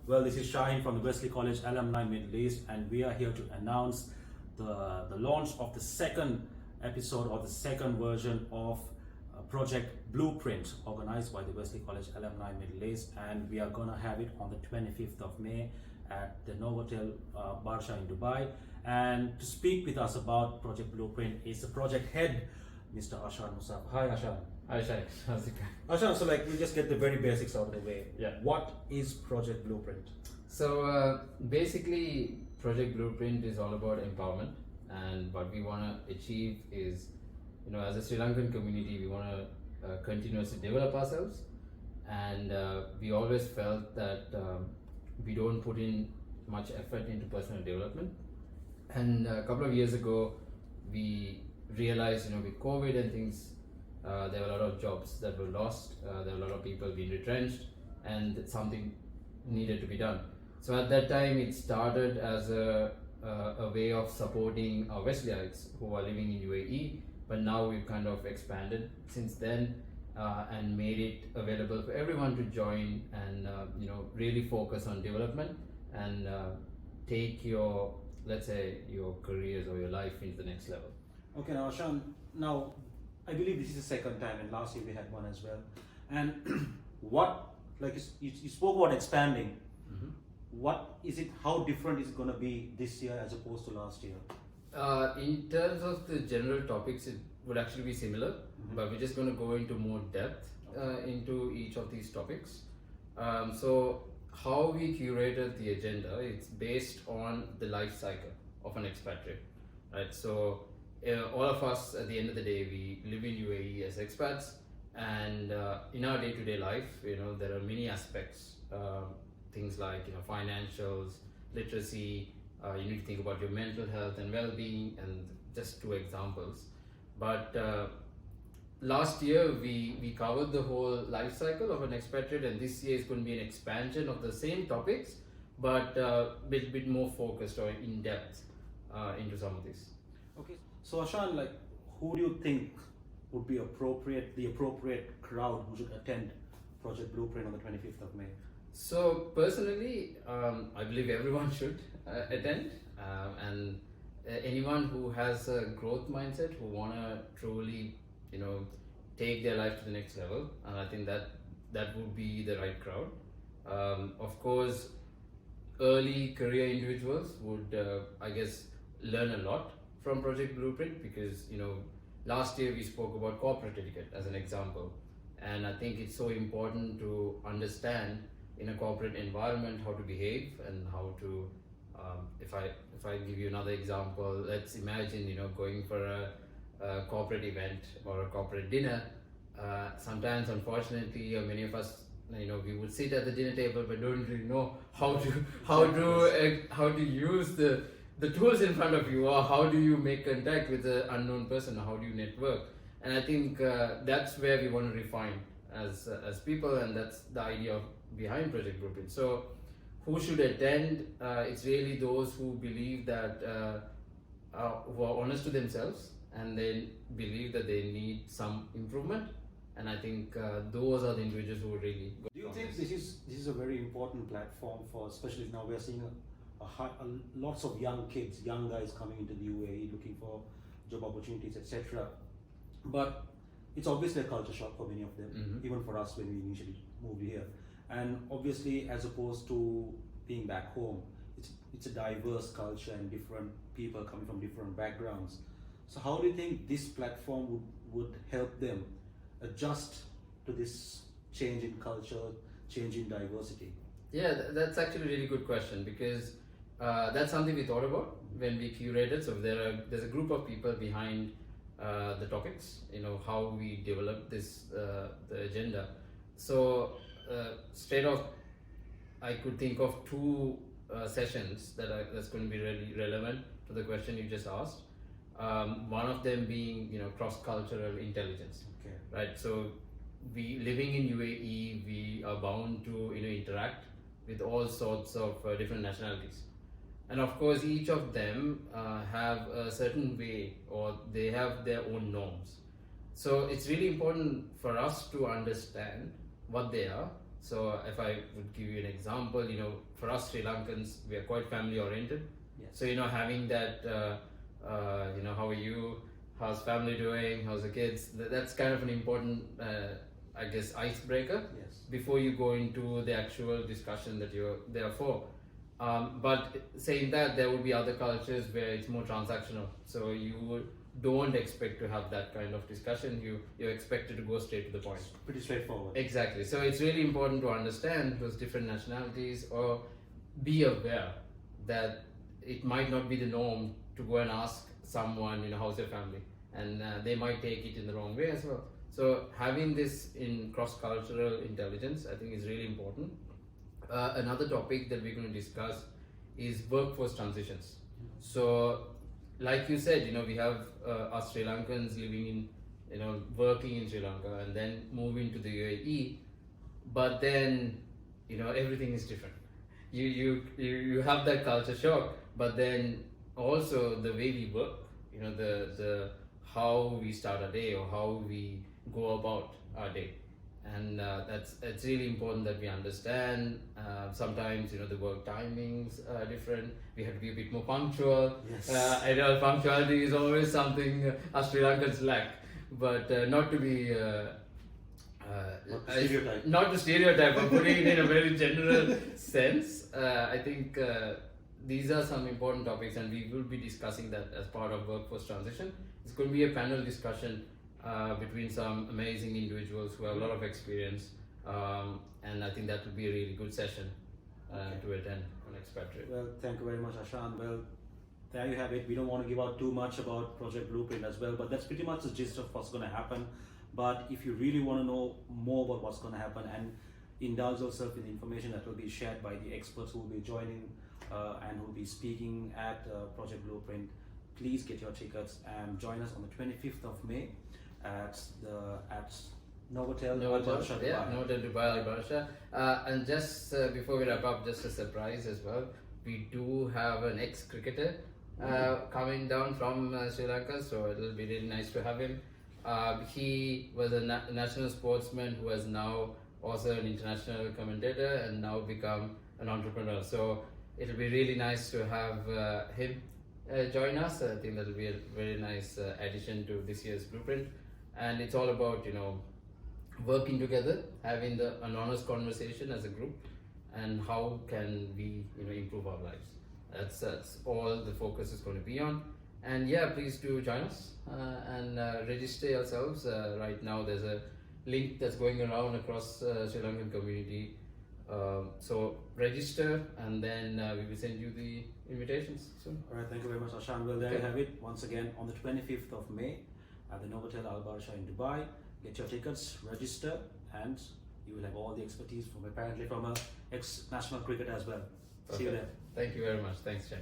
Well, this is Shaaheen from the Wesley College Alumni Middle East, and we are here to announce the launch of the second episode or the second version of Project Blueprint, organized by the Wesley College Alumni Middle East, and we are going to have it on the 25th of May at the Novotel Barsha in Dubai. And to speak with us about Project Blueprint is the project head, Mr. Ashan Musafer. Hi, Ashan. Hi, Shaikh. How's it going? Ashan, so we'll just get the very basics out of the way. Yeah. What is Project Blueprint? So basically, Project Blueprint is all about empowerment, and what we want to achieve is, as a Sri Lankan community, we want to continuously develop ourselves, and we always felt that we don't put in much effort into personal development. And a couple of years ago, we realized, with COVID and things, there were a lot of jobs that were lost, there were a lot of people being retrenched, and something needed to be done. So at that time, it started as a way of supporting our Wesleyites who are living in UAE, but now we've kind of expanded since then and made it available for everyone to join and really focus on development and take your, let's say, your careers or your life into the next level. Okay, now Ashan, I believe this is the second time, and last year we had one as well. And you spoke about expanding. Mm-hmm. What is it? How different is it going to be this year as opposed to last year? In terms of the general topics, it would actually be similar, but we're just going to go into more depth into each of these topics. So how we curated the agenda, it's based on the life cycle of an expatriate, right? So all of us, at the end of the day, we live in UAE as expats, and in our day-to-day life, there are many aspects, things like financials, literacy. You need to think about your mental health and well-being, and just two examples. But last year we covered the whole life cycle of an expatriate, and this year is going to be an expansion of the same topics, but a bit more focused or in depth into some of these. Okay, so Ashan, who do you think would be the appropriate crowd who should attend Project Blueprint on the 25th of May? So personally, I believe everyone should attend, and anyone who has a growth mindset, who want to truly, take their life to the next level, and I think that would be the right crowd. Of course, early career individuals would, I guess, learn a lot from Project Blueprint, because last year we spoke about corporate etiquette as an example, and I think it's so important to understand in a corporate environment how to behave and how to if I give you another example, let's imagine going for a corporate event or a corporate dinner. Sometimes, unfortunately, many of us, we would sit at the dinner table but don't really know how to use the tools in front of you, or how do you make contact with an unknown person, or how do you network. And I think that's where we want to refine as people, and that's the idea behind Project Blueprint. So who should attend? It's really those who believe that who are honest to themselves, and they believe that they need some improvement. And I think those are the individuals who really go. Do you think this is a very important platform for, especially now we're seeing lots of young kids, young guys coming into the UAE looking for job opportunities, etc. But it's obviously a culture shock for many of them, even for us when we initially moved here. And obviously, as opposed to being back home, it's a diverse culture and different people coming from different backgrounds. So how do you think this platform would help them adjust to this change in culture, change in diversity? Yeah, that's actually a really good question, because that's something we thought about when we curated. So there's a group of people behind the topics, how we develop this the agenda. So straight off, I could think of two sessions that's going to be really relevant to the question you just asked. One of them being cross-cultural intelligence. Okay. Right. So we living in UAE, we are bound to interact with all sorts of different nationalities, and of course each of them have a certain way, or they have their own norms. So it's really important for us to understand what they are, So if I would give you an example, for us Sri Lankans, we are quite family oriented. Yes. So having that, how are you? How's family doing? How's the kids? That's kind of an important, I guess, icebreaker. Yes. Before you go into the actual discussion that you're there for. But saying that, there would be other cultures where it's more transactional. So you don't expect to have that kind of discussion. You're expected to go straight to the point. It's pretty straightforward. Exactly. So it's really important to understand those different nationalities, or be aware that it might not be the norm to go and ask someone, how's your family, and they might take it in the wrong way as well. So having this in cross-cultural intelligence, I think, is really important. Another topic that we're going to discuss is workforce transitions. So, like you said, we have us Sri Lankans living in, working in Sri Lanka and then moving to the UAE, but then, everything is different. You have that culture shock, but then also the way we work, the how we start a day or how we go about our day. And it's really important that we understand. Sometimes the work timings are different. We have to be a bit more punctual. Yes. I know punctuality is always something us Sri Lankans lack, but not to be not to stereotype, but putting it in a very general sense. I think these are some important topics, and we will be discussing that as part of workforce transition. It's going to be a panel discussion between some amazing individuals who have a lot of experience, and I think that will be a really good session to attend on expatriate. Well, thank you very much, Ashan. Well, there you have it. We don't want to give out too much about Project Blueprint as well, but that's pretty much the gist of what's going to happen. But if you really want to know more about what's going to happen and indulge yourself in the information that will be shared by the experts who will be joining and who will be speaking at Project Blueprint, please get your tickets and join us on the 25th of May at Novotel Al-Barsha, yeah, Novotel Dubai Al-Barsha. And just before we wrap up, just a surprise as well. We do have an ex-cricketer coming down from Sri Lanka, so it'll be really nice to have him. He was a national sportsman who has now also an international commentator and now become an entrepreneur. So it'll be really nice to have him join us. I think that'll be a very nice addition to this year's blueprint. And it's all about working together, having an honest conversation as a group, and how can we improve our lives. That's all the focus is going to be on. And yeah, please do join us and register yourselves. Right now there's a link that's going around across Sri Lankan community. So register, and then we will send you the invitations soon. Alright, thank you very much, Ashan. Well, there you have it. Once again, on the 25th of May at the Novotel Al-Barsha in Dubai. Get your tickets, register, and you will have all the expertise from a ex-national cricketer as well. See you there. Thank you very much. Thanks, Chen.